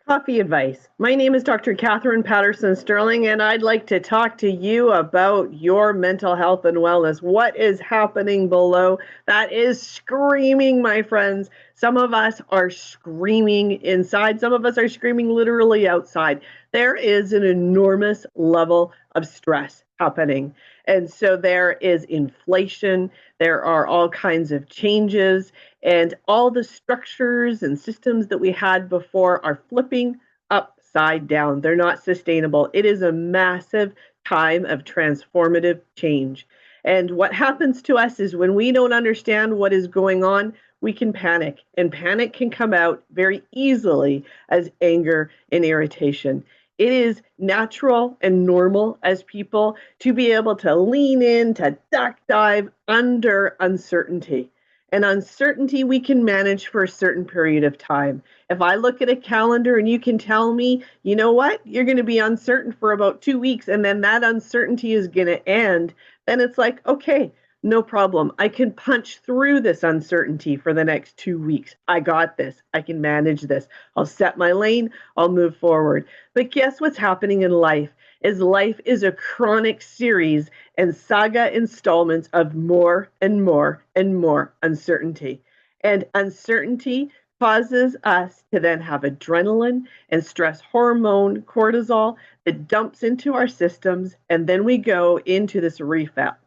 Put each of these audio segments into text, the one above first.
Coffee advice. My name is Dr. Catherine Patterson-Sterling, and I'd like to talk to you about your mental health and wellness. What is happening below? That is screaming, my friends. Some of us are screaming inside, some of us are screaming literally outside. There is an enormous level of stress happening. And so there is inflation, there are all kinds of changes, and all the structures and systems that we had before are flipping upside down. They're not sustainable. It is a massive time of transformative change. And what happens to us is when we don't understand what is going on, we can panic. And panic can come out very easily as anger and irritation. It is natural and normal as people to be able to lean in, to duck dive under uncertainty. And uncertainty we can manage for a certain period of time. If I look at a calendar and you can tell me, you know what, you're going to be uncertain for about 2 weeks and then that uncertainty is going to end, then it's like, okay, no problem. I can punch through this uncertainty for the next 2 weeks. I got this. I can manage this. I'll set my lane. I'll move forward. But guess what's happening in life is a chronic series and saga installments of more and more and more uncertainty. And uncertainty causes us to then have adrenaline and stress hormone, cortisol, that dumps into our systems. And then we go into this reflex.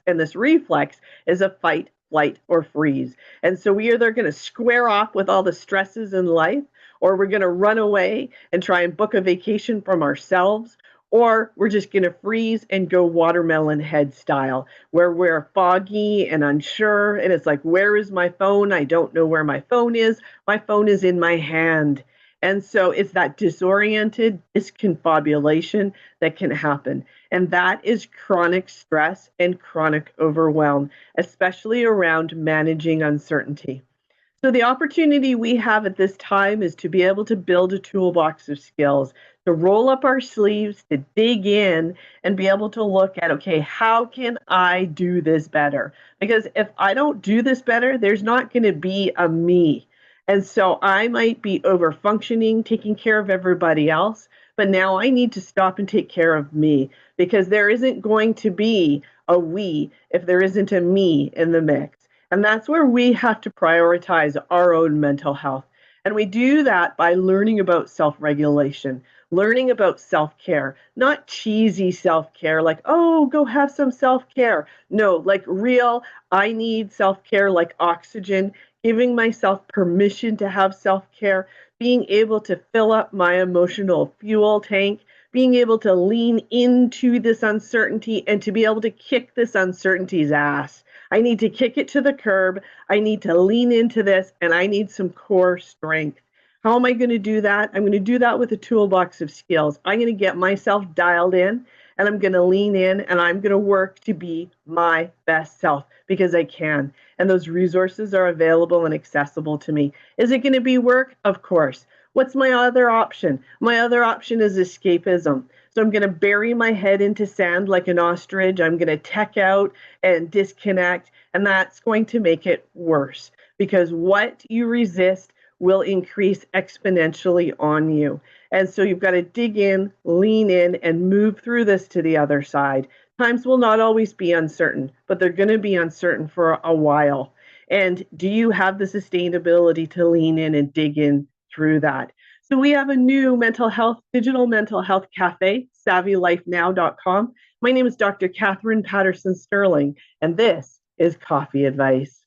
And this reflex is a fight, flight, or freeze. And so we either going to square off with all the stresses in life, or we're going to run away and try and book a vacation from ourselves, or we're just going to freeze and go watermelon head style, where we're foggy and unsure. And it's like, where is my phone? I don't know where my phone is. My phone is in my hand. And so it's that disoriented disconfabulation that can happen. And that is chronic stress and chronic overwhelm, especially around managing uncertainty. So the opportunity we have at this time is to be able to build a toolbox of skills, to roll up our sleeves, to dig in and be able to look at, okay, how can I do this better? Because if I don't do this better, there's not going to be a me. And so I might be over functioning, taking care of everybody else, but now I need to stop and take care of me because there isn't going to be a we if there isn't a me in the mix. And that's where we have to prioritize our own mental health. And we do that by learning about self regulation, learning about self care, not cheesy self care like, oh, go have some self care. No, like real, I need self care like oxygen, giving myself permission to have self care, being able to fill up my emotional fuel tank, being able to lean into this uncertainty and to be able to kick this uncertainty's ass. I need to kick it to the curb. I need to lean into this, and I need some core strength. How am I going to do that? I'm going to do that with a toolbox of skills. I'm going to get myself dialed in, and I'm going to lean in, and I'm going to work to be my best self because I can. And those resources are available and accessible to me. Is it going to be work? Of course. What's my other option? My other option is escapism. So I'm going to bury my head into sand like an ostrich. I'm going to tech out and disconnect. And that's going to make it worse because what you resist will increase exponentially on you. And so you've got to dig in, lean in, and move through this to the other side. Times will not always be uncertain, but they're going to be uncertain for a while. And do you have the sustainability to lean in and dig in through that? So we have a new digital mental health cafe, savvylifenow.com. My name is Dr. Catherine Patterson-Sterling, and this is Coffee Advice.